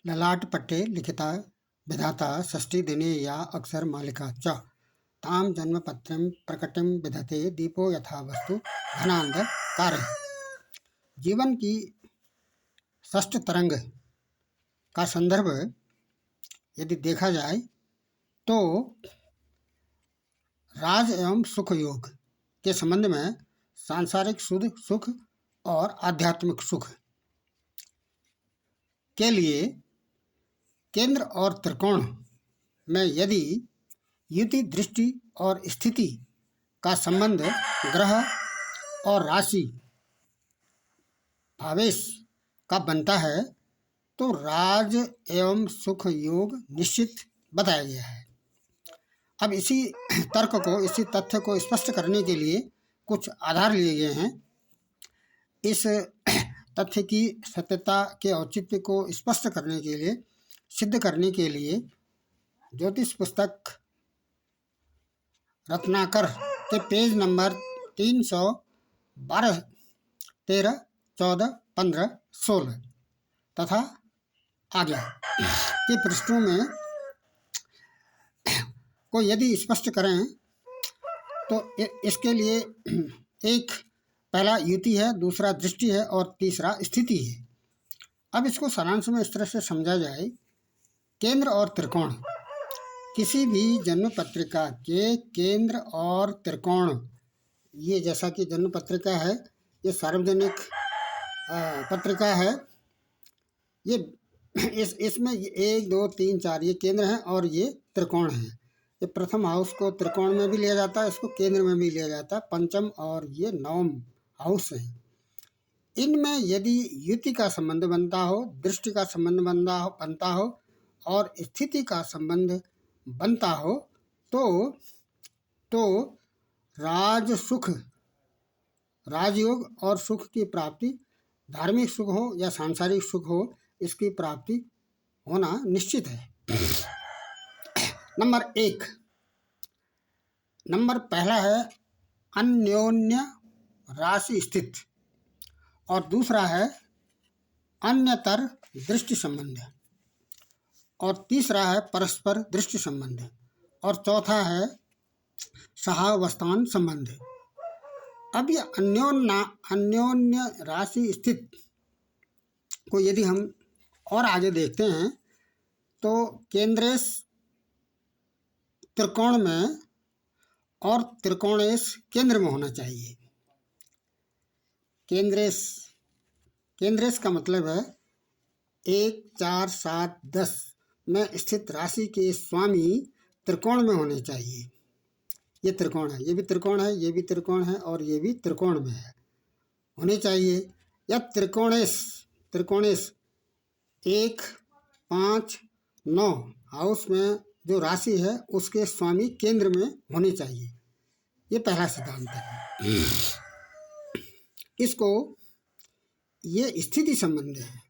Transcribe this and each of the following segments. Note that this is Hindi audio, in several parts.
ललाट पट्टे लिखिता विधाता षष्ठी दिने या अक्षर मालिका च ताम जन्मपत्रम प्रकटम विधते दीपो यथा वस्तु घनांधकारः। जीवन की षष्ठ तरंग का संदर्भ यदि देखा जाए तो राज एवं सुख योग के संबंध में सांसारिक सुख और आध्यात्मिक सुख के लिए केंद्र और त्रिकोण में यदि युति, दृष्टि और स्थिति का संबंध ग्रह और राशि भावेश का बनता है तो राज एवं सुख योग निश्चित बताया गया है। अब इसी तर्क को, इसी तथ्य को स्पष्ट करने के लिए कुछ आधार लिए गए हैं। इस तथ्य की सत्यता के औचित्य को स्पष्ट करने के लिए, सिद्ध करने के लिए ज्योतिष पुस्तक रत्नाकर के पेज नंबर 312, 13, 14, 15, 16 तथा आगे के पृष्ठों में को यदि स्पष्ट करें तो इसके लिए एक पहला युति है, दूसरा दृष्टि है और तीसरा स्थिति है। अब इसको सारांश में इस तरह से समझा जाए, केंद्र और त्रिकोण, किसी भी जन्म पत्रिका के केंद्र और त्रिकोण, ये जैसा कि जन्म पत्रिका है, ये सार्वजनिक पत्रिका है, ये इसमें 1, 2, 3, 4 ये केंद्र हैं और ये त्रिकोण हैं। ये प्रथम हाउस को त्रिकोण में भी लिया जाता है, इसको केंद्र में भी लिया जाता है, पंचम और ये नवम हाउस हैं। इनमें यदि युति का संबंध बनता हो, दृष्टि का संबंध बनता हो और स्थिति का संबंध बनता हो तो राज सुख, राजयोग और सुख की प्राप्ति, धार्मिक सुख हो या सांसारिक सुख हो, इसकी प्राप्ति होना निश्चित है। नंबर 1, नंबर पहला है अन्योन्य राशि स्थित और दूसरा है अन्यतर दृष्टि संबंध और तीसरा है परस्पर दृष्टि संबंध और चौथा है सहावस्थान संबंध। अब ये अन्योन्य राशि स्थित को यदि हम और आगे देखते हैं तो केंद्रेश त्रिकोण में और त्रिकोणेश केंद्र में होना चाहिए। केंद्रेश का मतलब है 1, 4, 7, 10 में स्थित राशि के स्वामी त्रिकोण में होने चाहिए। ये त्रिकोण है, ये भी त्रिकोण है, ये भी त्रिकोण है और ये भी त्रिकोण में है, होने चाहिए। या त्रिकोणेश 1, 5, 9 हाउस में जो राशि है उसके स्वामी केंद्र में होने चाहिए। ये पहला सिद्धांत है। इसको ये स्थिति संबंध है।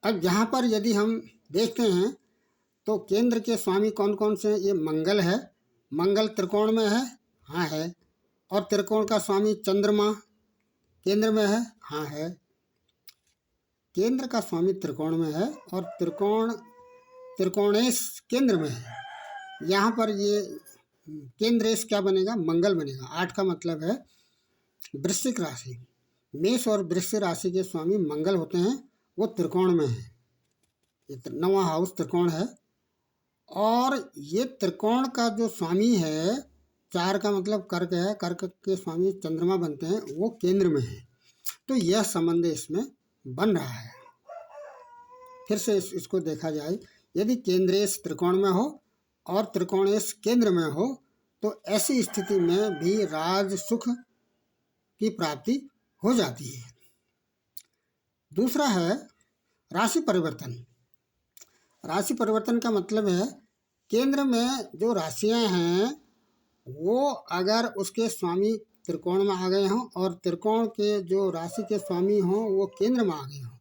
अब यहाँ पर यदि हम देखते हैं तो केंद्र के स्वामी कौन कौन से हैं? ये मंगल है, मंगल त्रिकोण में है, हाँ है। और त्रिकोण का स्वामी चंद्रमा केंद्र में है, हाँ है। केंद्र का स्वामी त्रिकोण में है और त्रिकोणेश केंद्र में है। यहाँ पर ये केंद्रेश क्या बनेगा? मंगल बनेगा। 8 का मतलब है वृश्चिक राशि। मेष और वृश्चिक राशि के स्वामी मंगल होते हैं, वो त्रिकोण में है। ये 9वां हाउस त्रिकोण है और ये त्रिकोण का जो स्वामी है, 4 का मतलब कर्क है, कर्क के स्वामी चंद्रमा बनते हैं, वो केंद्र में है। तो यह संबंध इसमें बन रहा है। फिर से इसको देखा जाए, यदि केंद्रेश त्रिकोण में हो और त्रिकोणेश केंद्र में हो तो ऐसी स्थिति में भी राज सुख की प्राप्ति हो जाती है। दूसरा है राशि परिवर्तन। राशि परिवर्तन का मतलब है केंद्र में जो राशियां हैं वो अगर उसके स्वामी त्रिकोण में आ गए हों और त्रिकोण के जो राशि के स्वामी हों वो केंद्र में आ गए हों,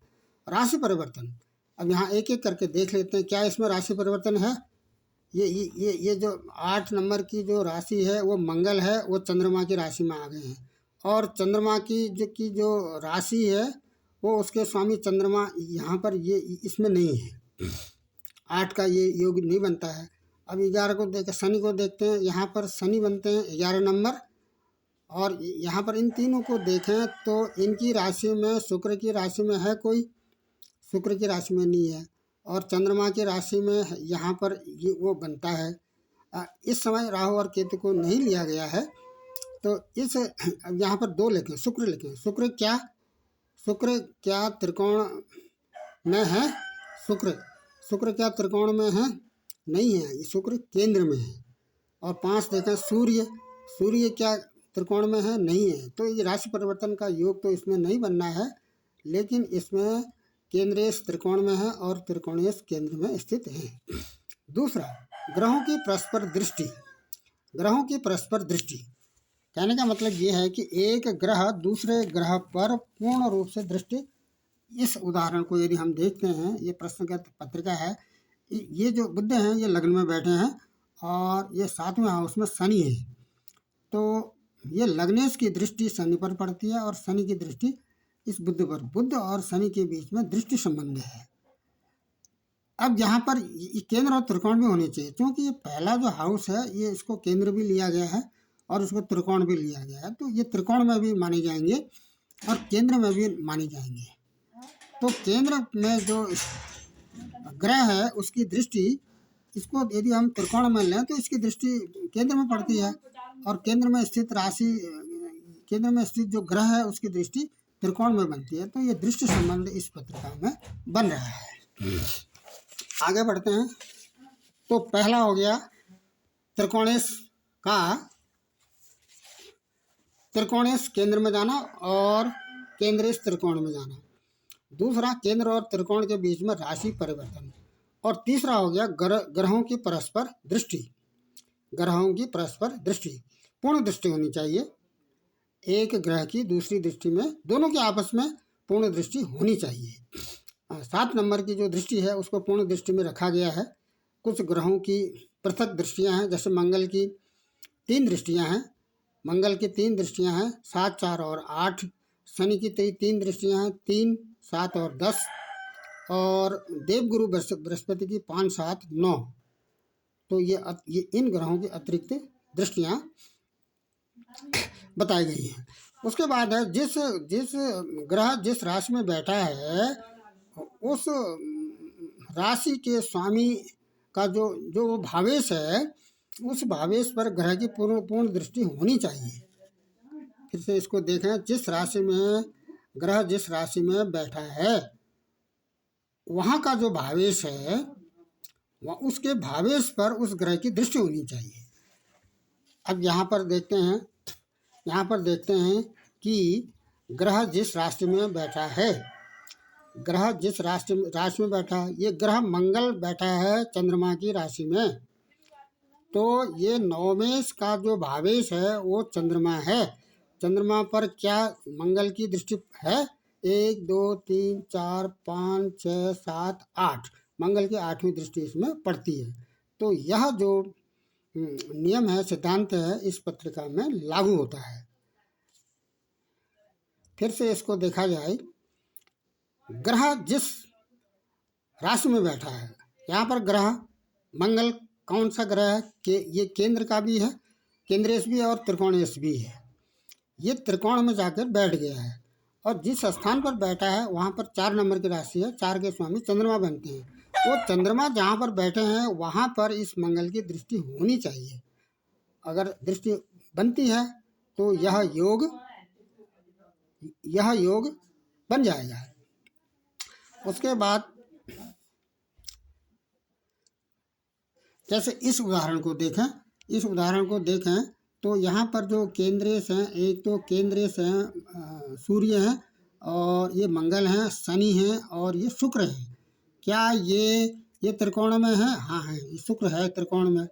राशि परिवर्तन। अब यहाँ एक एक करके देख लेते हैं क्या इसमें राशि परिवर्तन है। ये जो 8 नंबर की जो राशि है वो मंगल है, वो चंद्रमा की राशि में आ गए हैं और चंद्रमा की जो राशि है वो उसके स्वामी चंद्रमा यहाँ पर ये इसमें नहीं है, 8 का ये योग नहीं बनता है। अब 11 को देखें, शनि को देखते हैं, यहाँ पर शनि बनते हैं 11 नंबर, और यहाँ पर इन तीनों को देखें तो इनकी राशि में शुक्र की राशि में है कोई, शुक्र की राशि में नहीं है, और चंद्रमा की राशि में यहाँ पर ये वो बनता है। इस समय राहु और केतु को नहीं लिया गया है, तो इस यहाँ पर 2 लिखें, शुक्र लिखें। शुक्र क्या त्रिकोण में है? शुक्र क्या त्रिकोण में है? नहीं है, शुक्र केंद्र में है। और 5 देखें, सूर्य क्या त्रिकोण में है? नहीं है। तो ये राशि परिवर्तन का योग तो इसमें नहीं बनना है, लेकिन इसमें केंद्रेश त्रिकोण में है और त्रिकोणेश केंद्र में स्थित है। दूसरा, ग्रहों की परस्पर दृष्टि। कहने का मतलब ये है कि एक ग्रह दूसरे ग्रह पर पूर्ण रूप से दृष्टि, इस उदाहरण को यदि हम देखते हैं, ये प्रश्नगत पत्रिका है, ये जो बुध हैं ये लग्न में बैठे हैं और ये 7वें हाउस में शनि है, तो ये लग्नेश की दृष्टि शनि पर पड़ती है और शनि की दृष्टि इस बुध पर। बुध और शनि के बीच में दृष्टि संबंध है। अब यहाँ पर केंद्र और त्रिकोण भी होने चाहिए, क्योंकि ये पहला जो हाउस है ये इसको केंद्र भी लिया गया है और इसको त्रिकोण भी लिया गया है, तो ये त्रिकोण में भी माने जाएंगे और केंद्र में भी माने जाएंगे। तो केंद्र में जो ग्रह है उसकी दृष्टि, इसको यदि हम त्रिकोण में लें तो इसकी दृष्टि केंद्र में पड़ती है, और केंद्र में स्थित जो ग्रह है उसकी दृष्टि त्रिकोण में बनती है। तो ये दृष्टि संबंध इस पत्रिका में बन रहा है। आगे बढ़ते हैं। तो पहला हो गया त्रिकोणेश केंद्र में जाना और केंद्रेश त्रिकोण में जाना। दूसरा, केंद्र और त्रिकोण के बीच में राशि परिवर्तन। और तीसरा हो गया ग्रहों की परस्पर दृष्टि। पूर्ण दृष्टि होनी चाहिए, एक ग्रह की दूसरी दृष्टि में, दोनों के आपस में पूर्ण दृष्टि होनी चाहिए। 7 नंबर की जो दृष्टि है उसको पूर्ण दृष्टि में रखा गया है। कुछ ग्रहों की पृथक दृष्टियां हैं, जैसे मंगल की 3 दृष्टियां हैं, 7, 4 और 8। शनि की 3 दृष्टियां हैं, 3, 7 और 10। और देवगुरु बृहस्पति की 5, 7, 9। तो ये इन ग्रहों की अतिरिक्त दृष्टियां बताई गई हैं। उसके बाद है जिस ग्रह जिस राशि में बैठा है उस राशि के स्वामी का जो भावेश है, उस भावेश पर ग्रह की पूर्ण दृष्टि होनी चाहिए। फिर से इसको देखें, ग्रह जिस राशि में बैठा है वहाँ का जो भावेश है वह उसके भावेश पर उस ग्रह की दृष्टि होनी चाहिए। अब यहाँ पर देखते हैं कि ग्रह जिस राशि में बैठा है, ये ग्रह मंगल बैठा है चंद्रमा की राशि में, तो ये नवमेश का जो भावेश है वो चंद्रमा है। चंद्रमा पर क्या मंगल की दृष्टि है? 1, 2, 3, 4, 5, 6, 7, 8, मंगल की 8वीं दृष्टि इसमें पड़ती है। तो यह जो नियम है, सिद्धांत है, इस पत्रिका में लागू होता है। फिर से इसको देखा जाए, ग्रह जिस राशि में बैठा है, यहाँ पर ग्रह मंगल कौन सा ग्रह है कि ये केंद्र का भी है, केंद्रेश भी है और त्रिकोणेश भी है। ये त्रिकोण में जाकर बैठ गया है और जिस स्थान पर बैठा है वहाँ पर 4 नंबर की राशि है, 4 के स्वामी चंद्रमा बनते हैं। वो चंद्रमा जहाँ पर बैठे हैं वहाँ पर इस मंगल की दृष्टि होनी चाहिए। अगर दृष्टि बनती है तो यह योग बन जाएगा। उसके बाद जैसे इस उदाहरण को देखें तो यहाँ पर जो केंद्रेश हैं, एक तो केंद्रेश हैं सूर्य हैं और ये मंगल हैं, शनि हैं और ये शुक्र है। क्या ये त्रिकोण में है? हाँ है, ये शुक्र है त्रिकोण में।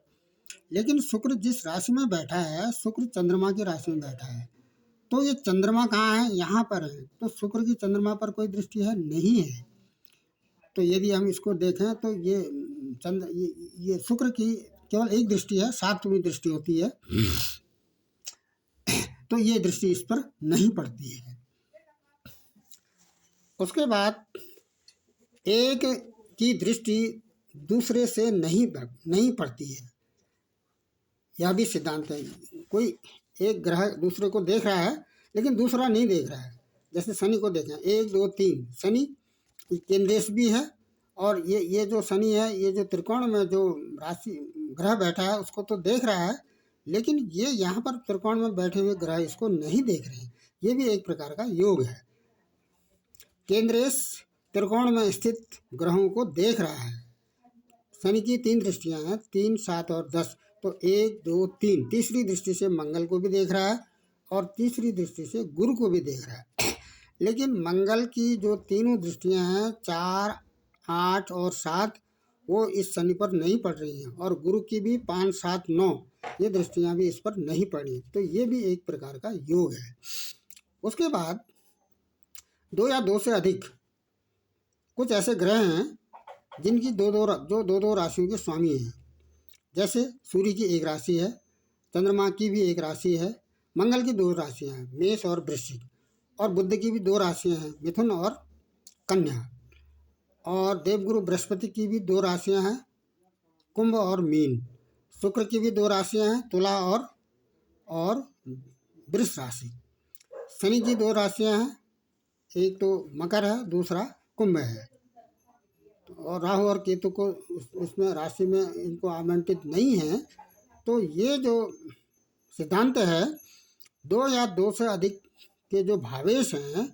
लेकिन शुक्र जिस राशि में बैठा है, शुक्र चंद्रमा की राशि में बैठा है, तो ये चंद्रमा कहाँ है? यहाँ पर है। तो शुक्र की चंद्रमा पर कोई दृष्टि है? नहीं है। तो यदि हम इसको देखें तो ये शुक्र की केवल एक दृष्टि है, 7वीं दृष्टि होती है, तो ये दृष्टि इस पर नहीं पड़ती है। उसके बाद एक की दृष्टि दूसरे से नहीं पड़ती है, यह भी सिद्धांत है। कोई एक ग्रह दूसरे को देख रहा है लेकिन दूसरा नहीं देख रहा है। जैसे शनि को देखें, 1 2 3, शनि केंद्रेश भी है, और ये जो शनि है, ये जो त्रिकोण में जो राशि ग्रह बैठा है उसको तो देख रहा है, लेकिन ये यहाँ पर त्रिकोण में बैठे हुए ग्रह इसको नहीं देख रहे हैं। ये भी एक प्रकार का योग है। केंद्रेश त्रिकोण में स्थित ग्रहों को देख रहा है। शनि की 3 दृष्टियां हैं, 3 7 और 10। तो 1 2 3, तीसरी दृष्टि से मंगल को भी देख रहा है और तीसरी दृष्टि से गुरु को भी देख रहा है। लेकिन मंगल की जो तीनों दृष्टियां हैं, 4 8 और 7, वो इस शनि पर नहीं पड़ रही हैं, और गुरु की भी 5 7 9 ये दृष्टियां भी इस पर नहीं पड़ी। तो ये भी एक प्रकार का योग है। उसके बाद 2 या 2 से अधिक कुछ ऐसे ग्रह हैं जिनकी दो दो राशियों के स्वामी हैं। जैसे सूर्य की एक राशि है, चंद्रमा की भी एक राशि है, मंगल की 2 राशियां हैं, मेष और वृश्चिक, और बुध की भी 2 राशियां हैं, मिथुन और कन्या, और देवगुरु बृहस्पति की भी 2 राशियां हैं, कुंभ और मीन। शुक्र की भी 2 राशियां हैं, तुला और वृष राशि। शनि की 2 राशियां हैं, एक तो मकर है, दूसरा कुंभ है। और राहु और केतु को उसमें राशि में इनको आवंटित नहीं है। तो ये जो सिद्धांत है, 2 या 2 से अधिक के जो भावेश हैं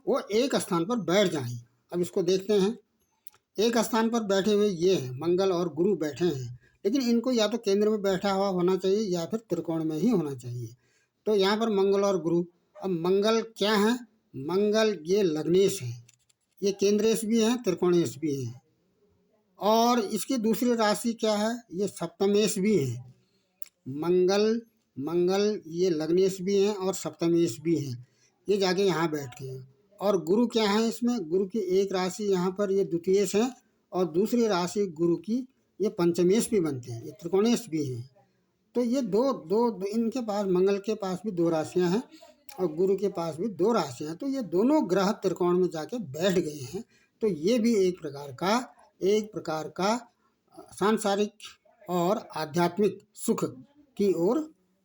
वो एक स्थान पर बैठ जाएं। अब इसको देखते हैं। एक स्थान पर बैठे हुए ये हैं, मंगल और गुरु बैठे हैं, लेकिन इनको या तो केंद्र में बैठा हुआ होना चाहिए या फिर त्रिकोण में ही होना चाहिए। तो यहाँ पर मंगल और गुरु। अब मंगल क्या है? मंगल ये लग्नेश है, ये केंद्रेश भी है, त्रिकोणेश भी है, और इसकी दूसरी राशि क्या है? ये सप्तमेश भी है। मंगल ये लग्नेश भी हैं और सप्तमेश भी हैं, ये जाके यहाँ बैठ गए। और गुरु क्या है इसमें? गुरु की एक राशि यहाँ पर ये द्वितीयेश है, और दूसरी राशि गुरु की ये पंचमेश भी बनते हैं, ये त्रिकोणेश भी हैं। तो ये दो इनके पास, मंगल के पास भी 2 राशियाँ हैं और गुरु के पास भी 2 राशियाँ हैं। तो ये दोनों ग्रह त्रिकोण में जाके बैठ गए हैं। तो ये भी एक प्रकार का सांसारिक और आध्यात्मिक सुख की ओर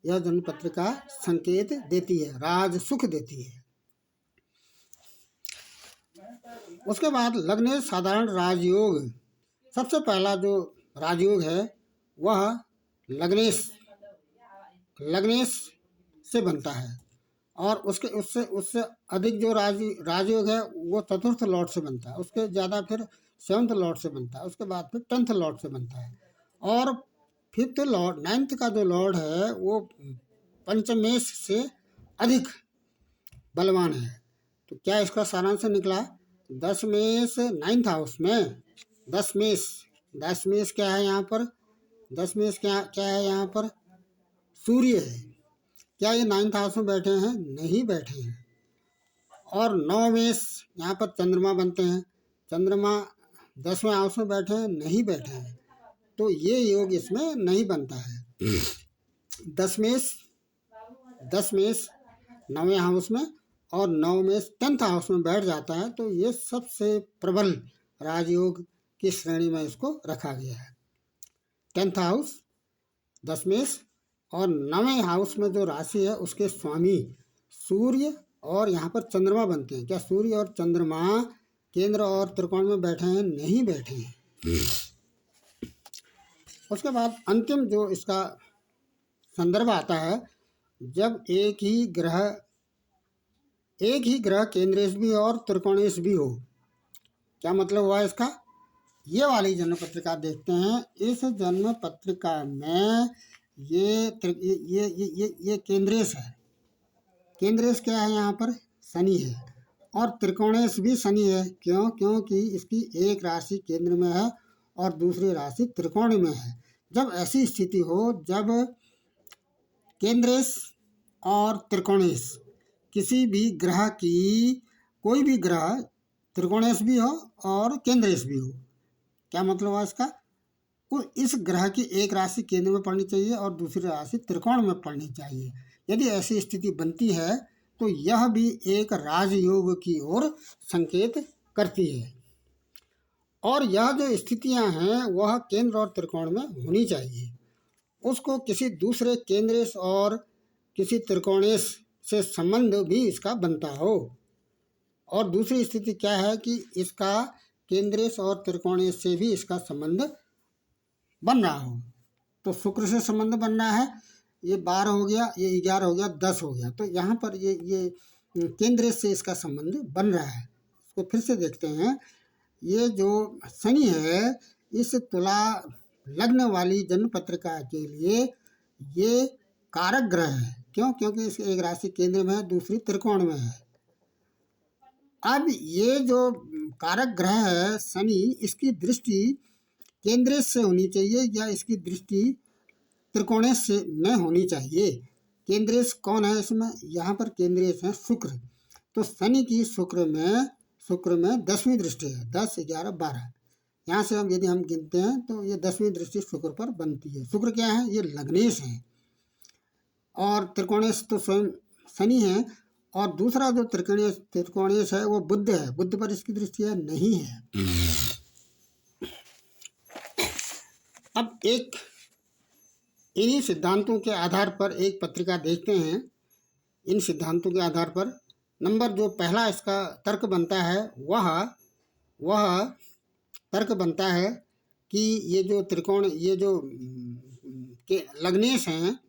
यह जन्म पत्रिका संकेत देती है, राज सुख देती है। उसके बाद लग्नेश साधारण राजयोग। सबसे पहला जो राजयोग है वह लग्नेश से बनता है, और उससे अधिक जो राजयोग है वो चतुर्थ लॉर्ड से बनता है, उसके ज़्यादा फिर 7th लॉर्ड से बनता है, उसके बाद फिर 10th लॉर्ड से बनता है, और 5th लॉर्ड 9th का जो लॉर्ड है वो पंचमेश से अधिक बलवान है। तो क्या इसका सारांश निकला? 10 मेष 9th हाउस में, 10 मेष क्या है यहाँ पर? 10 मेष क्या है यहाँ पर? सूर्य है। क्या ये 9th हाउस में बैठे हैं? नहीं बैठे हैं। और 9 मेष यहाँ पर चंद्रमा बनते हैं, चंद्रमा 10वें हाउस में बैठे हैं? नहीं बैठे हैं। तो ये योग इसमें नहीं बनता है। 10 मेष 9वें हाउस में और 9 मेष 10th हाउस में बैठ जाता है, तो ये सबसे प्रबल राजयोग की श्रेणी में इसको रखा गया है। 10th हाउस 10 मेष और 9वें हाउस में जो राशि है उसके स्वामी सूर्य और यहाँ पर चंद्रमा बनते हैं। क्या सूर्य और चंद्रमा केंद्र और त्रिकोण में बैठे हैं? नहीं बैठे हैं। उसके बाद अंतिम जो इसका संदर्भ आता है, जब एक ही ग्रह केंद्रेश भी और त्रिकोणेश भी हो। क्या मतलब हुआ इसका? ये वाली जन्म पत्रिका देखते हैं। इस जन्म पत्रिका में ये केंद्रेश है। केंद्रेश क्या है? यहाँ पर शनि है, और त्रिकोणेश भी शनि है। क्यों? क्योंकि इसकी एक राशि केंद्र में है और दूसरी राशि त्रिकोण में है। जब ऐसी स्थिति हो, जब केंद्रेश और त्रिकोणेश किसी भी ग्रह की, कोई भी ग्रह त्रिकोणेश भी हो और केंद्रेश भी हो, क्या मतलब हुआ इसका? इस ग्रह की एक राशि केंद्र में पड़नी चाहिए और दूसरी राशि त्रिकोण में पड़नी चाहिए। यदि ऐसी स्थिति बनती है तो यह भी एक राजयोग की ओर संकेत करती है। और यह जो स्थितियां हैं वह केंद्र और त्रिकोण में होनी चाहिए। उसको किसी दूसरे केंद्रेश और किसी त्रिकोणेश से संबंध भी इसका बनता हो। और दूसरी स्थिति क्या है कि इसका केंद्रेश और त्रिकोणेश से भी इसका संबंध बन रहा हो। तो शुक्र से संबंध बनना है, ये 12 हो गया, ये 11 हो गया, 10 हो गया। तो यहाँ पर ये केंद्रेश से इसका संबंध बन रहा है। इसको फिर से देखते हैं। ये जो शनि है, इस तुला लग्न वाली जन्म पत्रिका के लिए ये कारक ग्रह है। क्यों? क्योंकि इसकी एक राशि केंद्र में है, दूसरी त्रिकोण में है। अब ये जो कारक ग्रह है शनि, इसकी दृष्टि केंद्रेश से होनी चाहिए या इसकी दृष्टि त्रिकोणेश से में होनी चाहिए। केंद्रेश कौन है इसमें? यहाँ पर केंद्रेश है शुक्र। तो शनि की शुक्र में 10वीं दृष्टि है, 10, 11, 12। यहाँ से हम यदि हम गिनते हैं तो ये 10वीं दृष्टि शुक्र पर बनती है। शुक्र क्या है? ये लग्नेश है। और त्रिकोणेश तो स्वयं शनि है। और दूसरा जो त्रिकोणेश है वो बुध है। बुध पर इसकी दृष्टि है नहीं है। अब एक इन्हीं सिद्धांतों के आधार पर एक पत्रिका देखते हैं। इन सिद्धांतों के आधार पर नंबर जो पहला इसका तर्क बनता है वह तर्क बनता है कि ये जो त्रिकोण, ये जो लग्नेश हैं,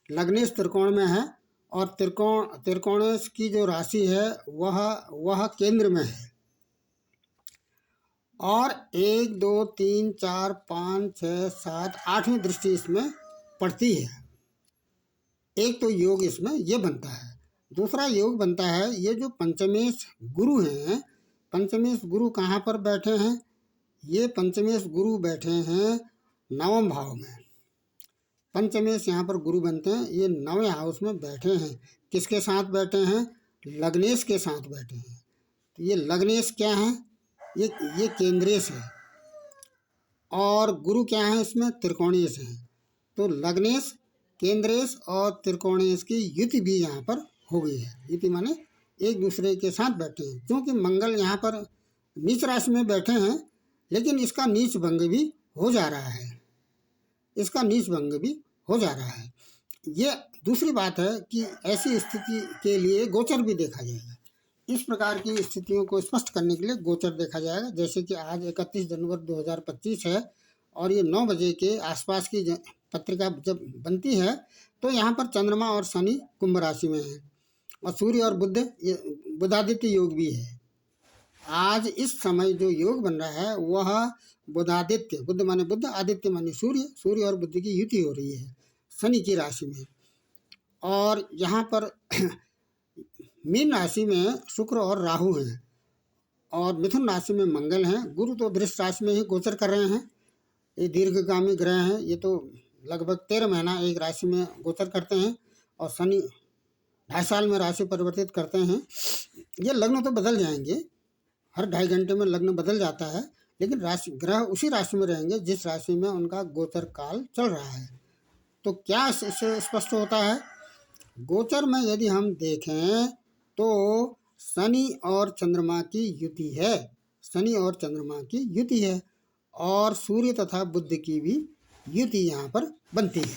लग्नेश त्रिकोण में है और त्रिकोणेश की जो राशि है वह केंद्र में है। और 1, 2, 3, 4, 5, 6, 7, 8वीं दृष्टि इसमें पड़ती है। एक तो योग इसमें ये बनता है। दूसरा योग बनता है ये जो पंचमेश गुरु हैं, पंचमेश गुरु कहाँ पर बैठे हैं? ये पंचमेश गुरु बैठे हैं 9वें भाव में। पंचमेश यहाँ पर गुरु बनते हैं, ये 9वें हाउस में बैठे हैं। किसके साथ बैठे हैं? लग्नेश के साथ बैठे हैं। तो ये लग्नेश क्या है? ये केंद्रेश है। और गुरु क्या है इसमें? त्रिकोणेश है। तो लग्नेश, केंद्रेश और त्रिकोणेश की युति भी यहाँ पर हो गई है। युति माने एक दूसरे के साथ बैठे हैं। क्योंकि मंगल यहाँ पर नीच राशि में बैठे हैं, लेकिन इसका नीच भंग भी हो जा रहा है। इसका नीच भंग भी हो जा रहा है। ये दूसरी बात है कि ऐसी स्थिति के लिए गोचर भी देखा जाएगा। इस प्रकार की स्थितियों को स्पष्ट करने के लिए गोचर देखा जाएगा। जैसे कि आज 31 जनवरी 2025 है और ये 9 बजे के आसपास की पत्रिका जब बनती है तो यहाँ पर चंद्रमा और शनि कुंभ राशि में है और सूर्य और बुध, ये बुधादित्य योग भी है। आज इस समय जो योग बन रहा है वह बुधादित्य, बुध माने बुध, आदित्य माने सूर्य, सूर्य और बुध की युति हो रही है शनि की राशि में। और यहाँ पर मीन राशि में शुक्र और राहु हैं और मिथुन राशि में मंगल हैं। गुरु तो वृष राशि में ही गोचर कर रहे हैं। ये दीर्घगामी ग्रह हैं। ये तो लगभग 13 महीना एक राशि में गोचर करते हैं और शनि 2.5 साल में राशि परिवर्तित करते हैं। ये लग्न तो बदल जाएंगे, हर 2.5 घंटे में लग्न बदल जाता है, लेकिन राशि ग्रह उसी राशि में रहेंगे जिस राशि में उनका गोचर काल चल रहा है। तो क्या इससे स्पष्ट होता है? गोचर में यदि हम देखें तो शनि और चंद्रमा की युति है, शनि और चंद्रमा की युति है और सूर्य तथा बुध की भी युति यहाँ पर बनती है।